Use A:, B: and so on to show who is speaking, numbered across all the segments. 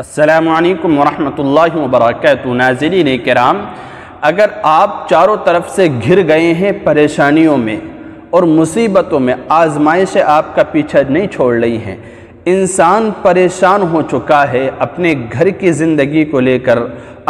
A: السلام علیکم ورحمۃ اللہ وبرکاتہ۔ ناظرین کرام، اگر آپ چاروں طرف سے گھر گئے ہیں پریشانیوں میں اور مصیبتوں میں، آزمائشیں آپ کا پیچھا نہیں چھوڑ رہی ہیں، انسان پریشان ہو چکا ہے اپنے گھر کی زندگی کو لے کر،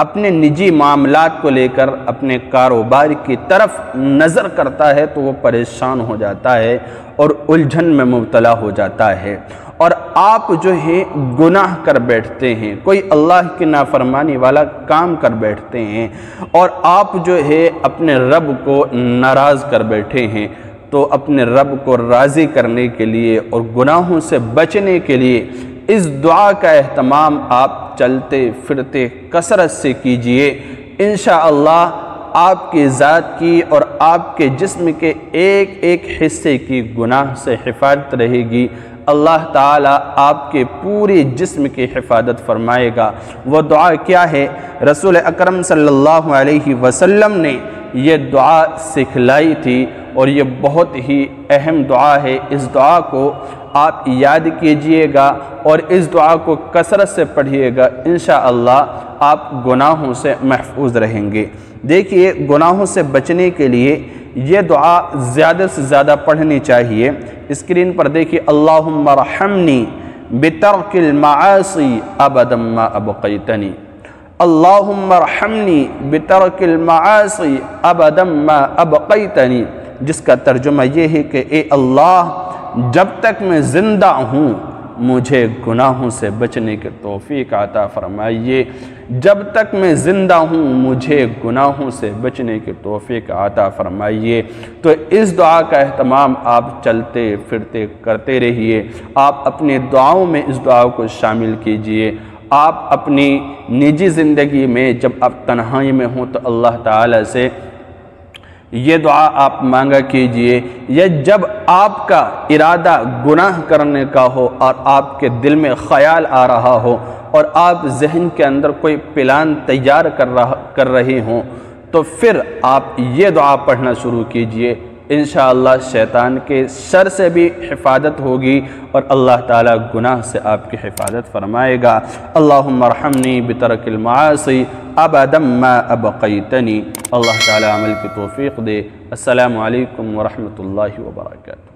A: اپنے نجی معاملات کو لے کر، اپنے کاروبار کی طرف نظر کرتا ہے تو وہ پریشان ہو جاتا ہے اور الجھن میں مبتلا ہو جاتا ہے، اور آپ جو ہے گناہ کر بیٹھتے ہیں، کوئی اللہ کی نافرمانی والا کام کر بیٹھتے ہیں، اور آپ جو ہے اپنے رب کو ناراض کر بیٹھے ہیں، تو اپنے رب کو راضی کرنے کے لیے اور گناہوں سے بچنے کے لیے اس دعا کا اہتمام آپ چلتے پھرتے کثرت سے کیجئے۔ انشاءاللہ آپ کی ذات کی اور آپ کے جسم کے ایک ایک حصے کی گناہ سے حفاظت رہے گی۔ اللہ تعالیٰ آپ کے پورے جسم کی حفاظت فرمائے گا۔ وہ دعا کیا ہے؟ رسول اکرم صلی اللہ علیہ وسلم نے یہ دعا سکھلائی تھی، اور یہ بہت ہی اہم دعا ہے۔ اس دعا کو آپ یاد کیجئے گا اور اس دعا کو کثرت سے پڑھیے گا، انشاءاللہ آپ گناہوں سے محفوظ رہیں گے۔ دیکھیے، گناہوں سے بچنے کے لیے یہ دعا زیادہ سے زیادہ پڑھنی چاہیے۔ اسکرین پر دیکھیے، اللہم ارحمنی بترک المعاصی ابدا ما ابقیتنی، اللہم ارحمنی بترک المعاصی ابدا ما ابقیتنی، جس کا ترجمہ یہ ہے کہ اے اللہ، جب تک میں زندہ ہوں مجھے گناہوں سے بچنے کی توفیق عطا فرمائیے، جب تک میں زندہ ہوں مجھے گناہوں سے بچنے کی توفیق عطا فرمائیے۔ تو اس دعا کا اہتمام آپ چلتے پھرتے کرتے رہیے، آپ اپنی دعاؤں میں اس دعا کو شامل کیجئے۔ آپ اپنی نجی زندگی میں جب آپ تنہائی میں ہوں تو اللہ تعالیٰ سے یہ دعا آپ مانگا کیجئے، یا جب آپ کا ارادہ گناہ کرنے کا ہو اور آپ کے دل میں خیال آ رہا ہو اور آپ ذہن کے اندر کوئی پلان تیار کر رہے ہوں، تو پھر آپ یہ دعا پڑھنا شروع کیجئے۔ انشاءاللہ شیطان کے شر سے بھی حفاظت ہوگی اور اللہ تعالیٰ گناہ سے آپ کی حفاظت فرمائے گا۔ اللہم ارحمنی بترک المعاصی ابدا ما ابقیتنی۔ اللہ تعالیٰ عمل کی توفیق دے۔ السلام علیکم ورحمۃ اللہ وبرکاتہ۔